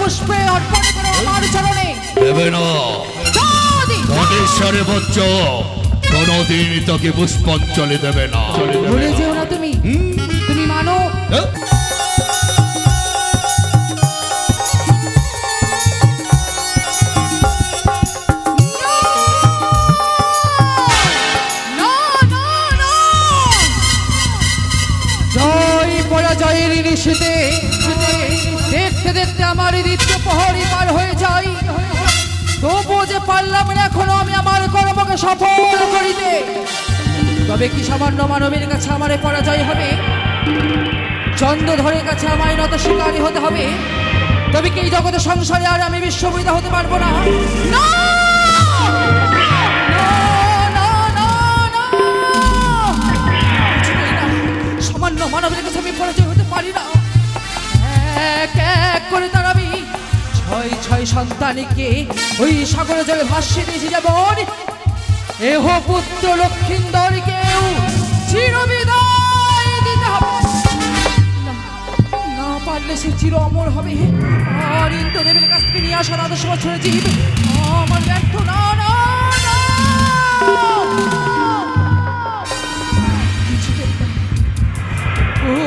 পুষ্পে অর্পণ করো আমার চরণে। দেবে না কোটেশ্বরে বচ্চ, কোনদিন তোকে পুষ্পাঞ্জলি দেবে না। ভুলে যেও না তুমি, তুমি মানো পরাজয়ের নিশীথে দেখতে দেখতে আমার দ্বিতীয় প্রহরী পার হয়ে যায়, তবুও যে পারলাম না এখনো আমি আমার কর্মকে সফল করিতে। তবে কি সামান্য মানবের কাছে আমার পরাজয় হবে? চন্দ্রধরের কাছে আমায় নত শিকারী হতে হবে? তবে কি এই জগতের সংসারে আর আমি বিশ্ববিদা হতে পারবো না? না সামান্য মানবের কাছে আমি পরাজয় হতে পারি না। এক এক করে তার আমি ছয় ছয় সন্তানকে ওই সাগরে জলে ভাসিয়ে দিয়েছি, যেমন এহ পুত্র লক্ষিন্দরকেও চিরবিদায় দিতে হবে। না পারলে সে চির অমর হবে। আর ইন্দ্রদেবের কাছ থেকে নিয়ে আসার আদর্শ বছরের জীব আমার ব্যর্থ না না না।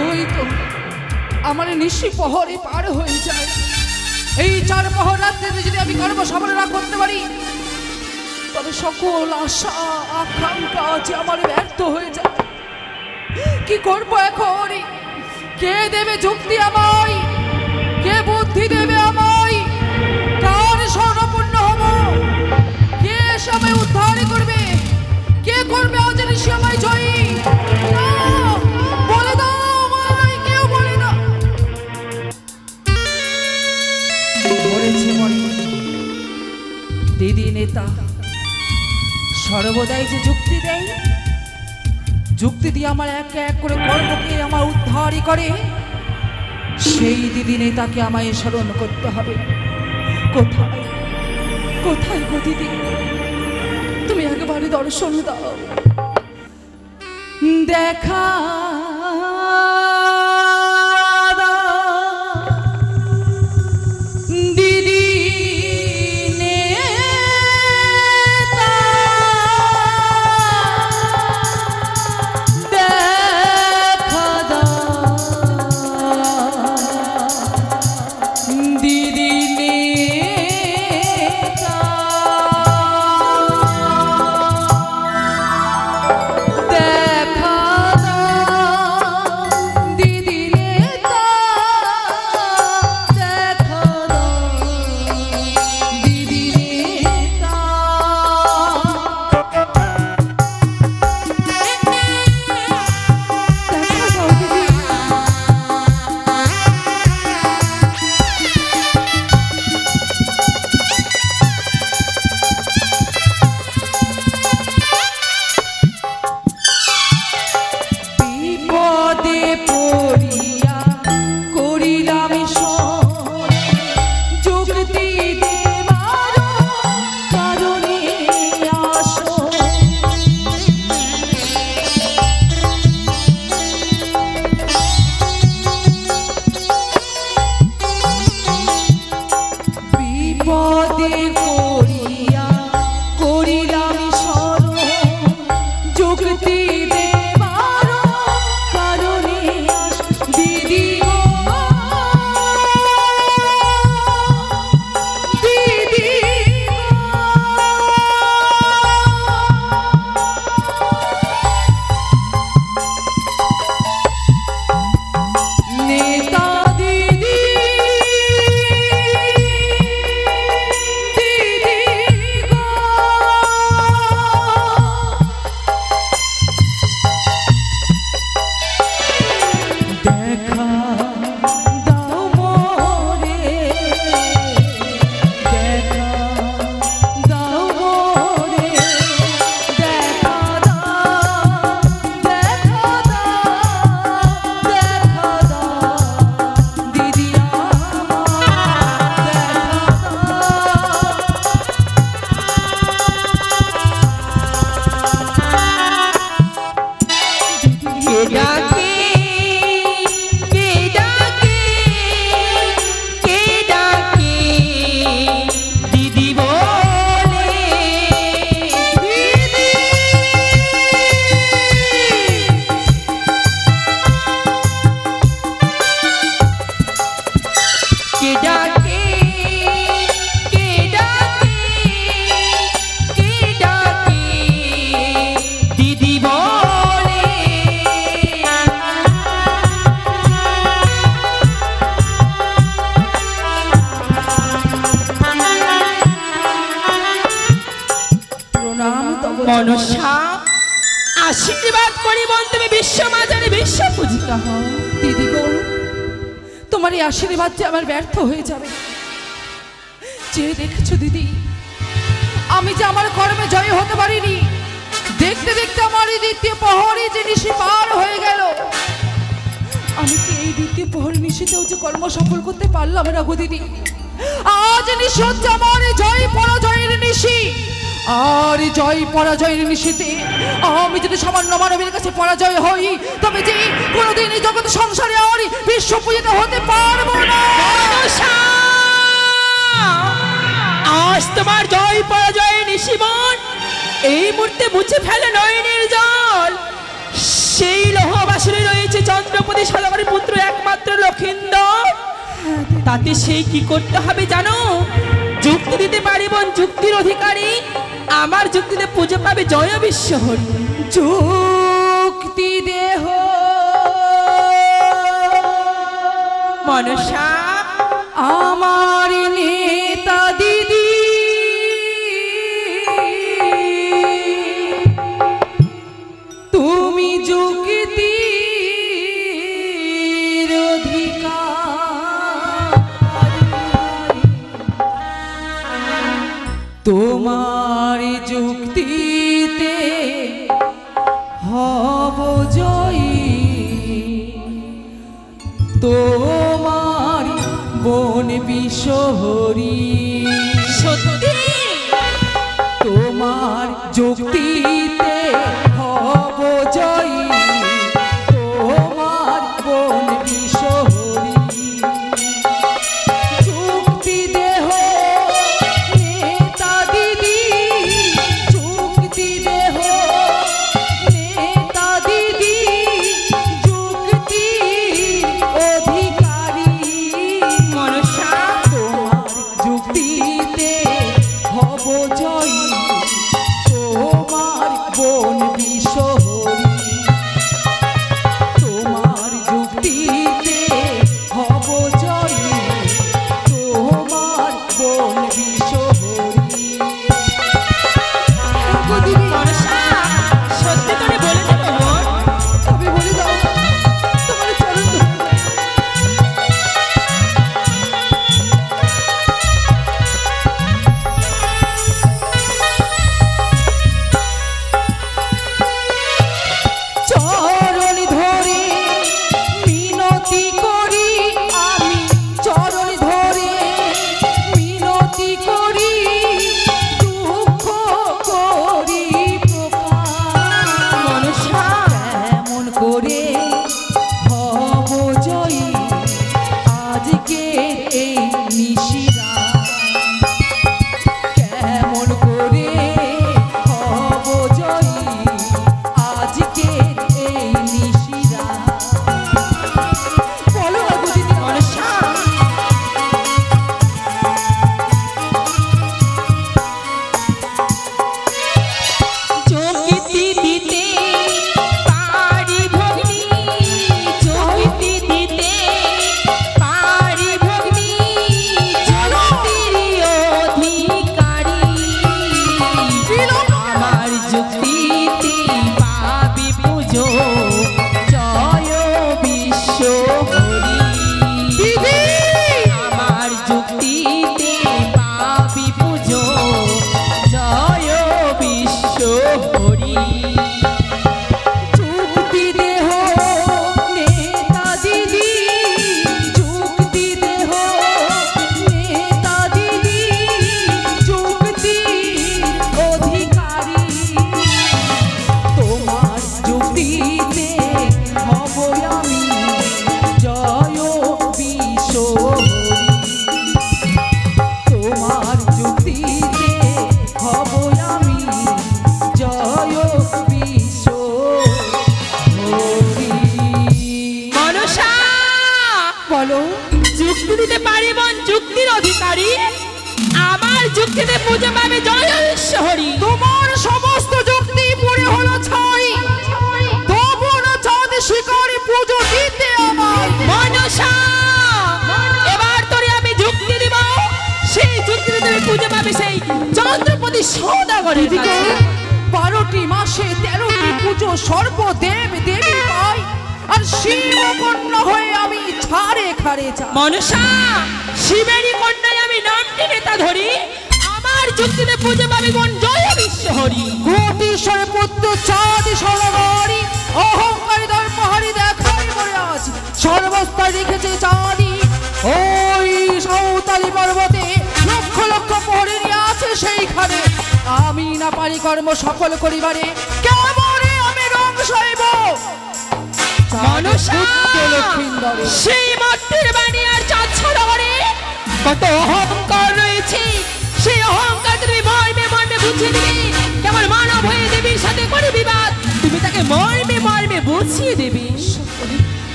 ওই তো আমার নিশি প্রহরে পার হয়ে যায়। এই 4 প্রহর রাত্রিতে যদি আমি কর্ম সফল না করতে পারি, তবে সকল আশা আকাঙ্ক্ষা যে আমার ব্যর্থ হয়ে যায়। কি করবো এখন? কে দেবে যুক্তি আমায়? কে বুদ্ধি দেবে আমায়? কার স্বর্ণপূর্ণ হব? কে এসে আমায় উদ্ধার করবে? কে করবে আজ নিশি আমায় জয়ী? বলে দাও, কেউ বলে দাও। দিদি নেতা সর্বদাই যে যুক্তি দেয়, যুক্তি দিয়ে আমার এক এক করে কর্মকে আমার উদ্ধারই করে, সেই দিদি নেতাকে আমায় স্মরণ করতে হবে। কোথায় কোথায় গো দিদি? তুমি একেবারে দর্শন দাও, দেখা কে ডাকে মনসা আশীর্বাদ করি বোন, তুমি বিশ্ব মাঝারে বিশ্ব পূজিকা হও। দিদি গো, তোমার এই আশীর্বাদ যে আমার ব্যর্থ হয়ে যাবে। যে দেখেছো দিদি, আমি যে আমার কর্মে জয় হতে পারিনি। দেখতে দেখতে আমার এই দ্বিতীয় প্রহরী যে নিশি পার হয়ে গেল। আমি কি এই দ্বিতীয় প্রহরী নিশিতেও যে কর্ম সফল করতে পারলাম না গো দিদি। আজ নিশি হচ্ছে আমার এই জয় পরাজয়ের নিশি। আর এই জয় পরাজয়ের নিশিতে আমি যদি সামান্য মানবের কাছে পরাজয় হই, তবে যে কোনোদিন এই জগৎ সংসারে আর বিশ্ব পূজিত হতে পারবো না। মনসা, আজ তোমার জয় পরাজয়ের নিশিবন এই মুহূর্তে মুছে ফেলে নয়নের জল। সেই লোহবাসনে রয়েছে চন্দ্রপতি সদাগরের পুত্র একমাত্র লক্ষিন্দর। তাতে সেই কি করতে হবে জানো? যুক্তি দিতে পারি বোন, যুক্তির অধিকারী। আমার যুক্তিতে পুজো পাবে জয় বিশ্বহরি। যুক্তি দেহ মনসা, আমার নেতা দিদি, তুমি যুক্তির অধিকারী। তোমার যুক্তিতে হব জয়ী। তোমার বন বিশ্বহরি। সত্যি তোমার যুক্তিতে হব জয়ী। তোমার বন বিশ্বহরি। যুক্তি দেহ নেতা দিদি, যুক্তি দেহ নেতা দিদি, যুক্তির অধিকারী। মনসা, তোমার যুক্তিতে হব জয়ী। তোমার বন বিশ্বহরি। তোমার যুক্তিতে হব জয়ী। তোমার বন বিশ্বহরি। মনসা, সত্যি করে বলে দেবো বোন। তবে বলে দাও, তোমার চরণ ধরে চরণ ধরে মিনতি করি আমি। চরণ ধরে মিনতি করি, দুঃখ করি প্রকাশ। মনসা, কেমন করে হব জয়ী আজকে এই নিশিরা। কেমন করে হব জয়ী আজকে এই নিশিরা। বলো না গো দিদি। মনসা, যুক্তি দিতে পারি ভগ্নি, যুক্তি দিতে পারি ভগ্নি, যুক্তির অধিকারী। আমার যুক্তিতে পাবি পুজো জয় বিশ্বহরি। আমার যুক্তিতে পাবি পুজো জয় বিশ্বহরি। যুক্তি দেহ নেতা দিদি, যুক্তি দেহ নেতা দিদি, যুক্তির অধিকারী। তোমার যুক্তিতে হব আমি জয় বিশ্বহরি। তোমার যুক্তিতে হব আমি জয় বিশ্বহরি। মনসা, বলো। যুক্তি দিতে পারি বোন, যুক্তির অধিকারী। আমার যুক্তিতে পুজো পাবে জয় বিশ্বহরি। তোমার সমস্ত যুক্তি পুরে হলো ছাই। তবু না চাঁদ শিকারি পুজো দিতে আমার। মনসা, এবার তোরে আমি যুক্তি দিব। সেই যুক্তিতে তুমি পুজো পাবে সেই চন্দ্রপতি সদাগরের দিদিকে কাছে। পারো 12টি মাসে 13টি পুজো সর্বদেব দেবী পাই, আর শিব কন্যা হয়ে আমি ছাড়ে খাড়ে যাই। মনসা, শিবেরই কন্যায় আমি নামটি নেতা ধরি, আমার যুক্তিতে পুজো পাবি বোন জয় বিশ্বহরি। কোটিশ্বরের পুত্র চাঁদি সরগরি, অহংকারী দর্পহারি দেখাই করে আজ সর্বস্থায় রেখেছে চাঁদি। ওই সাঁওতালি পর্বতে লক্ষ লক্ষ প্রহরী আছে সেইখানে, আমি না পারি কর্ম সফল করিবারে, কেমনে আমি রং সইব। মনসা, লক্ষিন্দরে সেই মাটির বাণী আর চাঁদ সরোবরে কত অহংকার রয়েছে, সেই অহংকার তুমি মর্মে মর্মে বুঝিয়ে দিবে। কেমন মানব হয়ে দেবীর সাথে করে বিবাদ, তুমি তাকে মর্মে মর্মে বুঝিয়ে দেবে।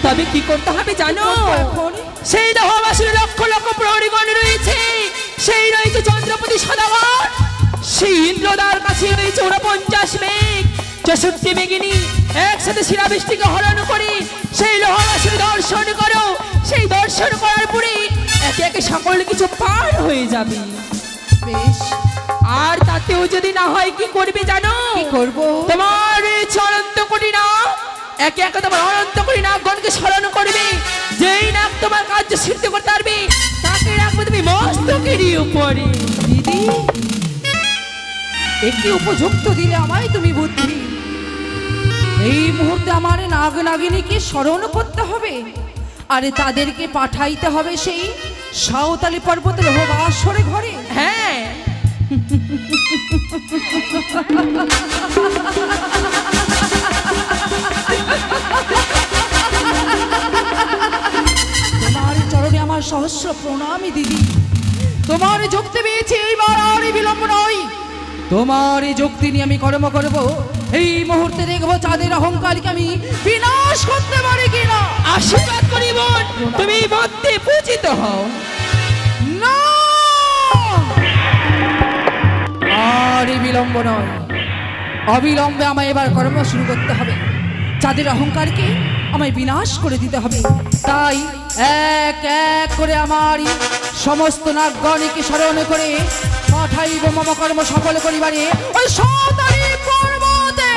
তবে কি করতে হবে জানো? এখন সেই দেহবাসীর লক্ষ লক্ষ প্রহরীগণ রয়েছে, সেই রয়েছে চন্দ্রপতি সদাগর, সেই ইন্দ্রদার কাছে রয়েছে 49 মেঘ, 64 মেঘিনী একসাথে শিলাবৃষ্টিকে হরণ করে সেই লোহবাসীর দর্শন করো। সেই দর্শন করার পরে একে একে সকল কিছু পার হয়ে যাবে। বেশ, আর তাতেও যদি না হয় কি করবে জানো? কি করব? তোমার রয়েছে অনন্ত কোটি নাগ, একে একে তোমার অনন্ত কোটি নাগগণকে স্মরণ করবে। যেই নাগ তোমার কার্য সিদ্ধ করতে পারবে তাকে রাখবে তুমি মস্তকের উপরে। দিদি, একটি উপযুক্ত দিলে আমায় তুমি বুদ্ধি। এই মুহূর্তে আমার নাগ নাগিনীকে স্মরণ করতে হবে, আরে তাদেরকে পাঠাইতে হবে সেই সাঁওতালি পর্বতের বাসরে ঘরে। হ্যাঁ, তোমার চরণে আমার সহস্র প্রণামী দিদি। তোমার যুক্তি পেয়েছি, এইবার আর বিলম্ব নয়। তোমার এই যুক্তি নিয়ে আমি কর্ম করব। এই মুহূর্তে দেখবো চাঁদের অহংকারকে আমি বিনাশ করতে পারি কিনা। আশীর্বাদ করি বোন, তুমি মধ্যে পূজিত হও। না, আর বিলম্ব নয়, অবিলম্বে আমায় এবার কর্ম শুরু করতে হবে। চাঁদের অহংকারকে আমায় বিনাশ করে দিতে হবে। তাই এক এক করে আমার সমস্ত নাগগণকে স্মরণ করে পাঠাইব মম কর্ম সফল করিবারে ওই সাঁওতালি পর্বতে।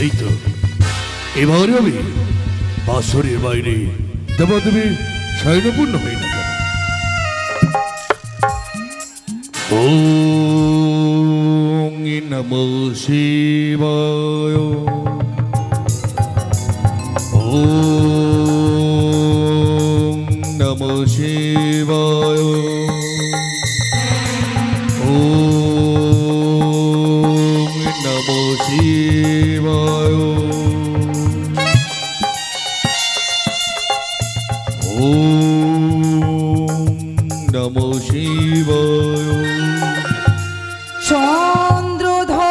এই তো এবারে আমি বাসরের বাইরে দেবাদেবী শয়নপূর্ণ হই না কেন। ওম নমো শিবায়, ওম নমো শিবায়, ওম নমো শিবায়, ওম নমো শিবায়। চন্দ্রধর,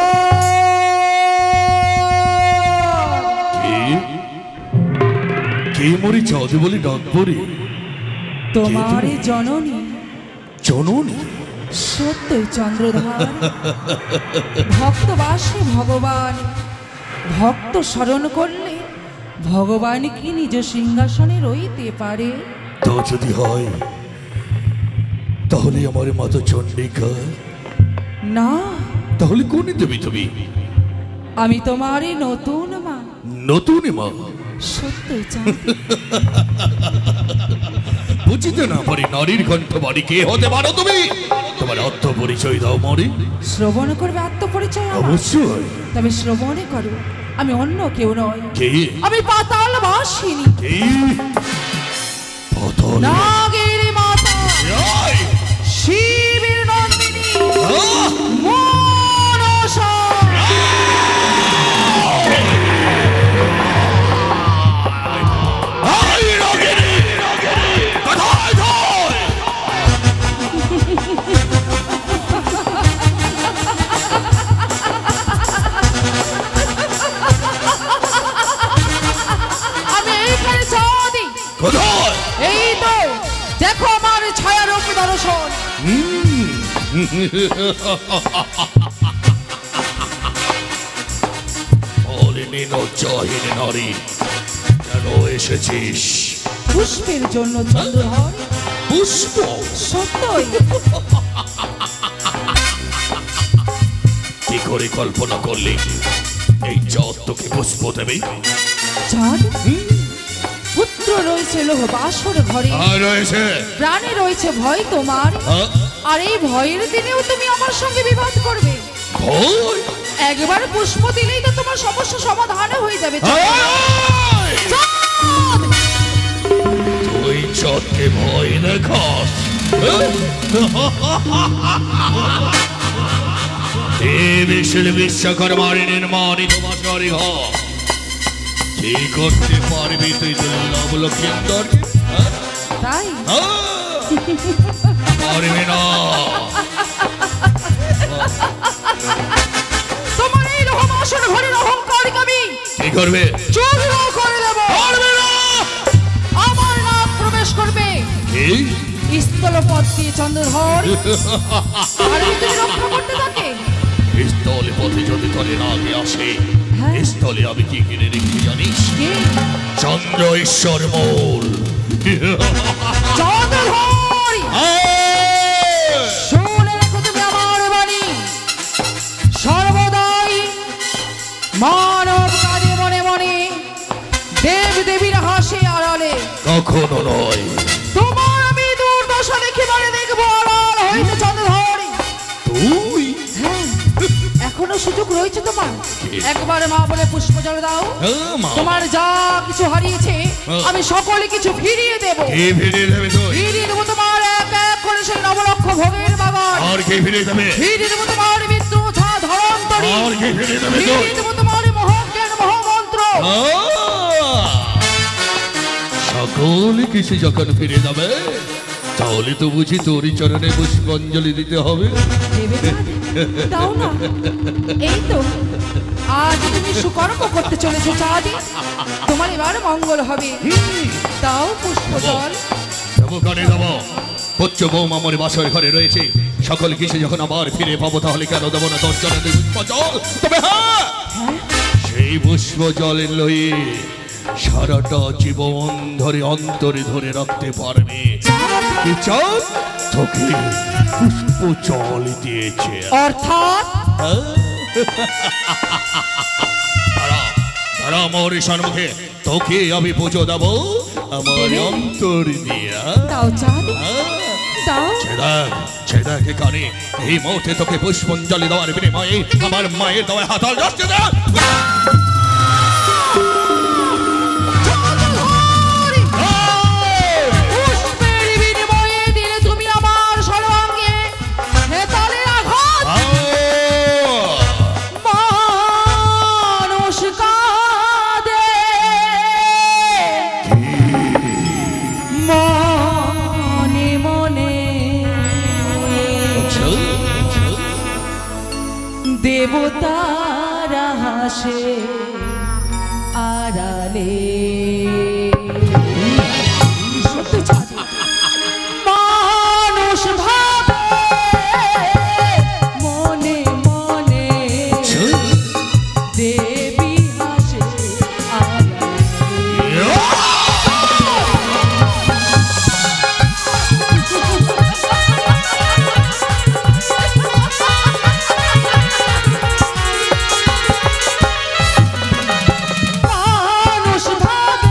কে মরি চাঁদে বলে ডাক পরে? তোমার জননী জননী? সত্যই চন্দ্রধর। ভক্তবাসী ভগবান, ভক্ত স্মরণ করলে ভগবান কি নিজ সিংহাসনে রইতে পারে? তা যদি হয় তাহলে আমার মাতা চণ্ডিকা। না, তাহলে কোন দেবী তুমি? আমি তোমারই নতুন মা। নতুন মা? সত্যই চাঁদি। বুঝিতে না পারি নারীর কণ্ঠ বাড়ি কে হতে পারো তুমি? তোমার আত্ম পরিচয় দাও মরে। শ্রবণ করবে আত্মপরিচয় আমার? অবশ্যই। তবে শ্রবণে করো, আমি অন্য কেউ নয়, কে? আমি পাতাল বাসিনী, কে? পাতাল? নাগের মাতা, এই! শিবের নন্দিনী, আহ! মনসা। এই নাগিনী! কোথায় তুই? আমি এইখানে চাঁদি। কোথায়? এই তো দেখো আমার ছায়ারূপ দর্শন। বলিনি লজ্জাহীন নারী, কেন এসেছিস? পুষ্পের জন্য চন্দ্রধর। পুষ্প? সত্যই। কি করে কল্পনা করলি এই চাঁদ তোকে পুষ্প দেবে? চাঁদ? পুত্র রয়েছে লোহ বাসর ঘরে, আর রয়েছে প্রাণে রয়েছে ভয় তোমার। আর এই ভয়ের দিনেও তুমি আমার সঙ্গে বিবাদ করবে? ভয়? একবার পুষ্প দিলেই তো তোমার সমস্যা সমাধান হয়ে যাবে। তুই চাঁদকে ভয় দেখাস? বিশ্বকর্মার নির্মাণিত বাসরি ঘর কি করতে পারবি তুই দুর্লভ লক্ষিন্দর? তাই পারবি না। তোমার এই লোহ বাসর ঘরের অহংকারকে আমি কি করবে? চূর্ণ করে দেব। পারবে না। আমার নাম প্রবেশ করবে কি স্থলপথ দিয়ে চন্দ্রধর। আর তুমি রক্ষা করতে থাকে। স্থলে পথে যদি তোরে আগে আসে, হ্যাঁ। স্থলে আমি কি কিনে রেখে জানিস? কি? চন্দ্র ঈশ্বর মূল। চন্দ্রধর, শুনে রেখো তুমি আমার বাণী। সর্বদাই মানব কাজে মনে মনে, দেব দেবীর হাসি আড়ালে। কখনো নয়। তোমার আমি দুর্দশা দেখে মানে দেখবো আড়াল হইতে চন্দ্রধর। তুই? হ্যাঁ, এখনো সুযোগ রয়েছে তোমার। একবার মা বলে পুষ্প জল দাও। তোমার যা কিছু হারিয়েছে আমি সকলে কিছু ফিরিয়ে দেব। কে ফিরিয়ে দেবে তুই? ফিরিয়ে দেবো তোমার এক এক করে সেই নবলক্ষ ভোগের বাগান। আর কে ফিরিয়ে দেবে? ফিরিয়ে দেবো তোমার মৃত্যু ছা ধরন্তরী। আর কে ফিরিয়ে দেবে তুই? ফিরিয়ে দেবো তোমার মহাজ্ঞান মহামন্ত্র। সকলে কিছু যখন ফিরে যাবে, তাহলে তো বুঝি তোরই চরণে পুষ্পাঞ্জলি দিতে হবে। দেবে চাঁদ? দাও না। এই তো আজ তুমি সুকর্ম করতে চলেছো চাঁদ। তোমার এবার মঙ্গল হবে। দাও পুষ্প জল। দেবো কানে দেবো। পুত্র বৌমা আমার বাসর ঘরে রয়েছে, সকল কিছু যখন আবার ফিরে পাবো, তাহলে কেন দেবো না তোর চরণে পুষ্প জল? তবে হ্যাঁ, সেই পুষ্প জলের লয়ে সারাটা জীবন ধরে অন্তরে ধরে রাখতে পারবে। কি চাঁদ তোকে পুষ্প জল দিয়েছে। অর্থাৎ তারা আমার সম্মুখে তোকে আমি পুজো দেবো আমার অন্তর দিয়া। দাও চাঁদ, দাও। ছেদাকে কানে এই মুহূর্তে তোকে পুষ্পাঞ্জলি দেওয়ার বিনিময়ে আমার মায়ের দেওয়া হাতাল যাচ্ছে না। পুষ্পের বিনিময়ে দিলে তুমি আমার সর্বাঙ্গে হেতালের আঘাত। মানুষ কাঁদে মনে মনে, দেবতারা হাসে আড়ালে। সত্যি চাঁদ, মানুষ ভাবে মনে মনে, দেবী হাসে আড়ালে। মানুষ ভাবে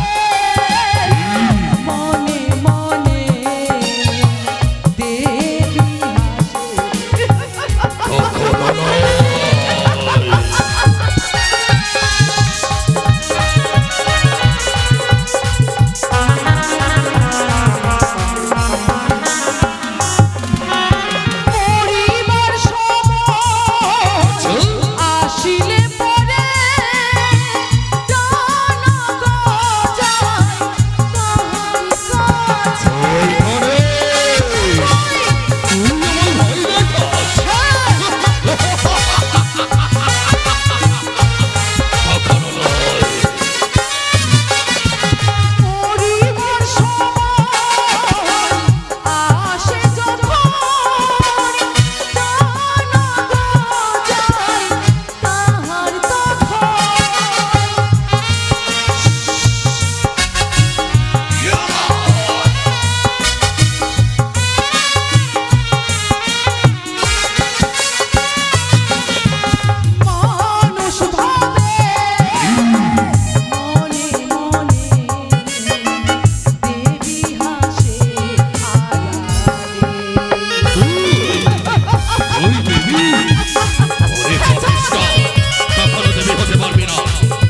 হতে পারবি না,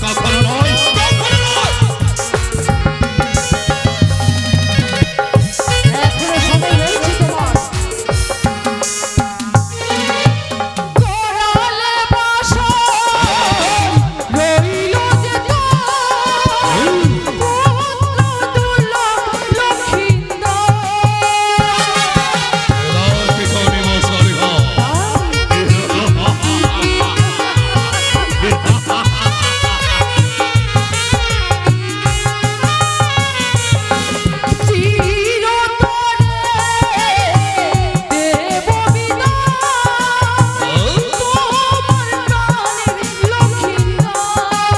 কখনো নয়, কখনো নয়। এখনো সময় রয়েছে তোমার। করালে বাসর রইল যে তোর, পুত্র দুর্লভ লক্ষিন্দর। পিছনে বসরে ঘর। চিরতরে দেব বিদায়, তোমার প্রাণের লক্ষিন্দর।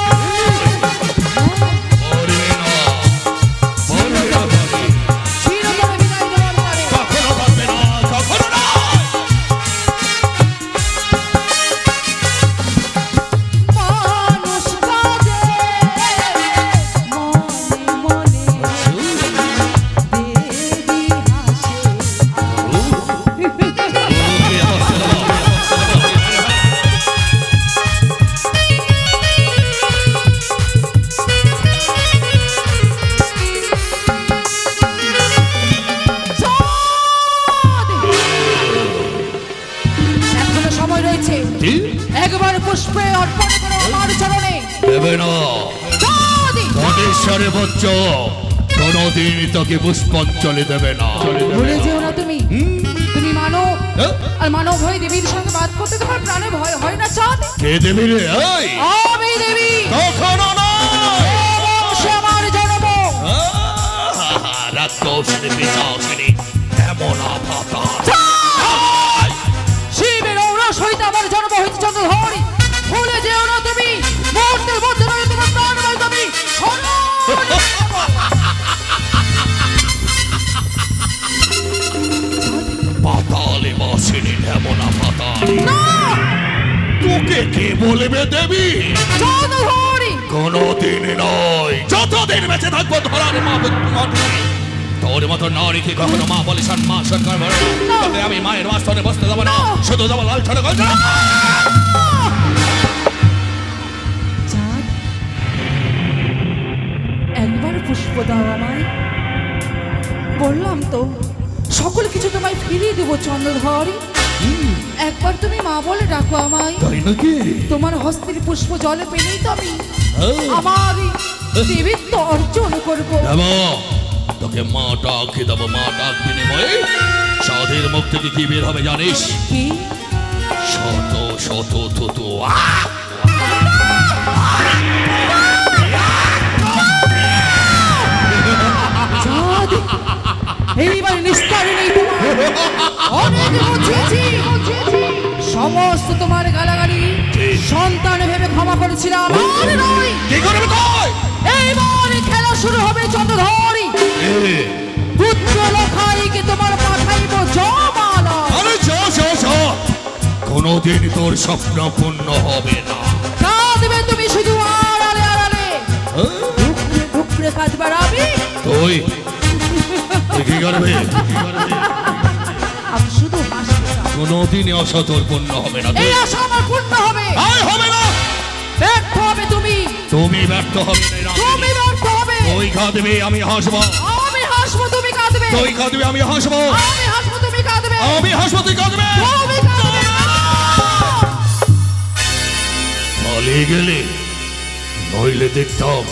মরবে না, মরবে না তুমি। চিরতরে বিদায় দেওয়ার পরে কখনো পারবে না, কখনো নয়। মানুষ কাঁদে মনে মনে, দেবী হাসে চাঁদ। এখনো সময় রয়েছে, কি? একবার পুষ্পে অর্পণ করো আমার চরণে। দেবে না। চাঁদ, ধনেশ্বরে বচ্চ কোনদিন তোকে পুষ্পাঞ্জলি দেবে না। ভুলে যেও না তুমি, তুমি মানব, হ্যাঁ? আর মানব হয়ে দেবীর সঙ্গে বাদ করতে তোমার প্রাণে ভয় হয় না চাঁদ? কে দেবী রে? এই আমি দেবী, কখনো নয়। এ বংশে আমার জন্ম। রাক্ষসিনী পিশাচিনী এমন আভাতার। শিবের ঔরস হইতে আমার জন্ম হইতে চন্দ্রধরি। ভুলে যেও না তুমি, মুহূর্তের মধ্যে রয়ে তোমার প্রাণ বায়ু তুমি পাতালে বাসিনী এমন আভাতার। তোকে কে বলবে দেবী? চন্দ্রধরি। কোনদিন নয়, যতদিন বেঁচে থাকবো ধরার মা তোর মতো নারীকে কখনো মা বলে সম্মান সরকার তবে আমি মায়ের বাস্তবে বসতে দেবো না, শুধু দেবো লাল ছড়ে চাঁদ, একবার পুষ্প দাও আমায়। বললাম তো সকল কিছু তোমায় ফিরিয়ে দেবো চন্দ্রধরি। একবার তুমি মা বলে ডাকো আমায়। তাই নাকি? তোমার হস্তের পুষ্প জলে পেলেই তো আমি আমার দেবীত্ব অর্জন করবো। দেবো তোকে মা ডাকি দেবো, মা ডাক বিনিময়ে সাধের মুখ থেকে কি বের হবে জানিস? কি? শত শত থুতু। চাঁদ, এইবার নিস্তার নেই তোমার। অনেক বুঝেছি, সমস্ত তোমার গালাগালি সন্তান ভেবে ক্ষমা করেছিলাম, আর নয়। কি করবে তুই? এইবার খেলা শুরু হবে চন্দ্রধরি। পুত্র লখাইকে তোমার পাঠাইব জমালা। আরে কোনদিন তোর স্বপ্ন পূর্ণ হবে না। কাঁদবে তুমি শুধু আড়ালে আড়ালে, ঢুকরে ঢুকরে কাঁদবার আমি। তুই কি করবে? আমি শুধু হাসতে চাই। কোনদিন আশা তোর পূর্ণ হবে না। এই আশা আমার পূর্ণ হবে। আর হবে না। ব্যর্থ হবে তুমি, তুমি ব্যর্থ হবে না। তুমি ব্যর্থ হবে। তুই কাঁদবি, আমি হাসবো। আমি হাসবো, তুমি কাঁদবে। তুই কাঁদবি, আমি হাসবো। আমি হাসবো, তুমি কাঁদবে। আমি হাসবো, তুই কাঁদবে। তুমি কাঁদবে। পালিয়ে গেলে নইলে দেখতাম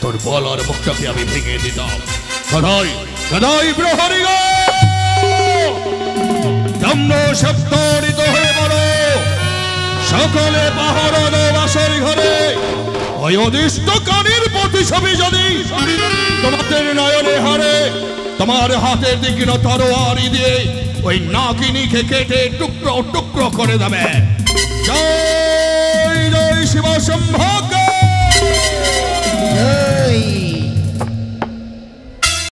তোর বলার মুখটাকে আমি ভেঙে দিতাম। গদাই গদাই প্রহরী গো, দম্ন সপ্তরিত হয়ে পড়ো, সকলে পাহারা দাও বাসর ঘরে। ওই অদিষ্ট কানের প্রতিছবি যদি তোমাদের নয়নে হারে, তোমার হাতের দিকে তরোয়ারি দিয়ে ওই নাগিনীকে কেটে টুকরো টুকরো করে দেবে। জয় জয় শিব শম্ভক।